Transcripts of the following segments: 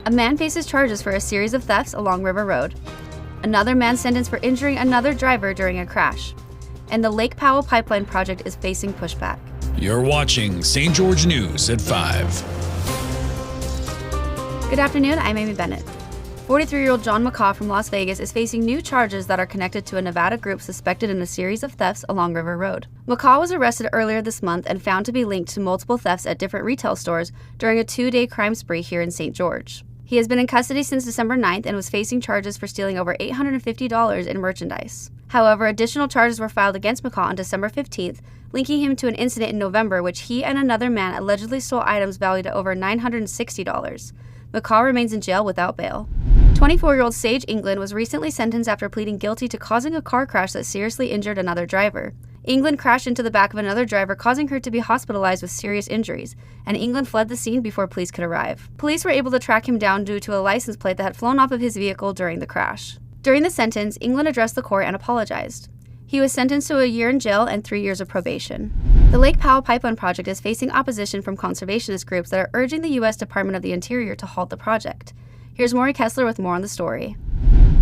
A man faces charges for a series of thefts along River Road. Another man sentenced for injuring another driver during a crash. And the Lake Powell Pipeline project is facing pushback. You're watching St. George News at 5. Good afternoon, I'm Amy Bennett. 43-year-old John McCaw from Las Vegas is facing new charges that are connected to a Nevada group suspected in a series of thefts along River Road. McCaw was arrested earlier this month and found to be linked to multiple thefts at different retail stores during a 2-day crime spree here in St. George. He has been in custody since December 9th and was facing charges for stealing over $850 in merchandise. However, additional charges were filed against McCaw on December 15th, linking him to an incident in November which he and another man allegedly stole items valued at over $960. McCaw remains in jail without bail. 24-year-old Sage England was recently sentenced after pleading guilty to causing a car crash that seriously injured another driver. England crashed into the back of another driver, causing her to be hospitalized with serious injuries, and England fled the scene before police could arrive. Police were able to track him down due to a license plate that had flown off of his vehicle during the crash. During the sentence, England addressed the court and apologized. He was sentenced to a year in jail and 3 years of probation. The Lake Powell Pipeline project is facing opposition from conservationist groups that are urging the U.S. Department of the Interior to halt the project. Here's Maury Kessler with more on the story.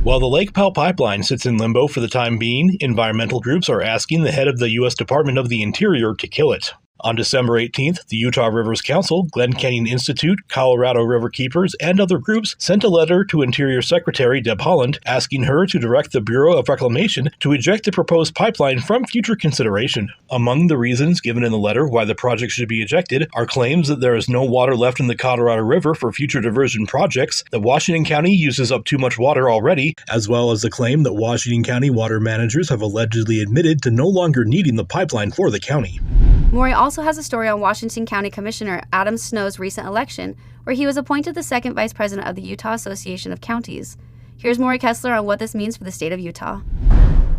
While the Lake Powell Pipeline sits in limbo for the time being, environmental groups are asking the head of the U.S. Department of the Interior to kill it. On December 18th, the Utah Rivers Council, Glen Canyon Institute, Colorado River Keepers, and other groups sent a letter to Interior Secretary Deb Haaland asking her to direct the Bureau of Reclamation to eject the proposed pipeline from future consideration. Among the reasons given in the letter why the project should be ejected are claims that there is no water left in the Colorado River for future diversion projects, that Washington County uses up too much water already, as well as the claim that Washington County water managers have allegedly admitted to no longer needing the pipeline for the county. Maury also has a story on Washington County Commissioner Adam Snow's recent election, where he was appointed the second vice president of the Utah Association of Counties. Here's Maury Kessler on what this means for the state of Utah.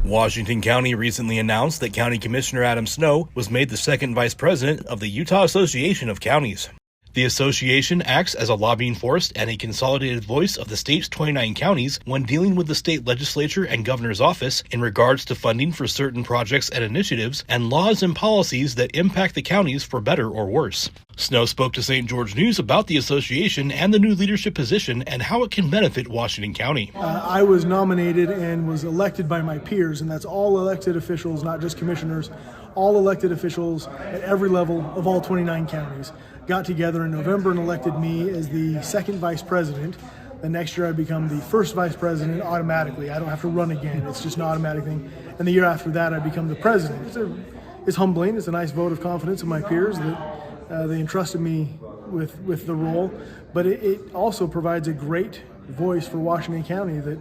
Washington County recently announced that County Commissioner Adam Snow was made the second vice president of the Utah Association of Counties. The association acts as a lobbying force and a consolidated voice of the state's 29 counties when dealing with the state legislature and governor's office in regards to funding for certain projects and initiatives and laws and policies that impact the counties for better or worse. Snow spoke to St. George News about the association and the new leadership position and how it can benefit Washington County. I was nominated and was elected by my peers, and that's all elected officials, not just commissioners. All elected officials at every level of all 29 counties got together in November and elected me as the second vice president. The next year I become the first vice president automatically. I don't have to run again. It's just an automatic thing. And the year after that I become the president. It's humbling. It's a nice vote of confidence of my peers that they entrusted me with the role. But it also provides a great voice for Washington County that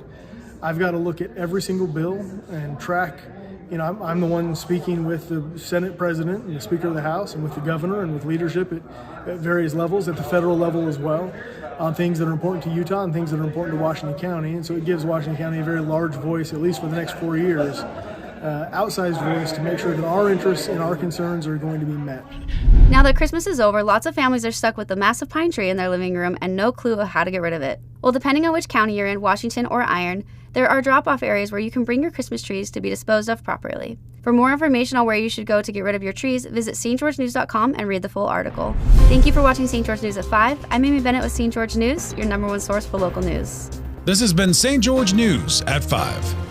I've got to look at every single bill and track. You know, I'm the one speaking with the Senate President and the Speaker of the House and with the Governor and with leadership at various levels, at the federal level as well, on things that are important to Utah and things that are important to Washington County. And so it gives Washington County a very large voice, at least for the next 4 years, outsized voice to make sure that our interests and our concerns are going to be met. Now that Christmas is over, lots of families are stuck with the massive pine tree in their living room and no clue of how to get rid of it. Well, depending on which county you're in, Washington or Iron, there are drop-off areas where you can bring your Christmas trees to be disposed of properly. For more information on where you should go to get rid of your trees, visit stgeorgenews.com and read the full article. Thank you for watching St. George News at 5. I'm Amy Bennett with St. George News, your #1 source for local news. This has been St. George News at 5.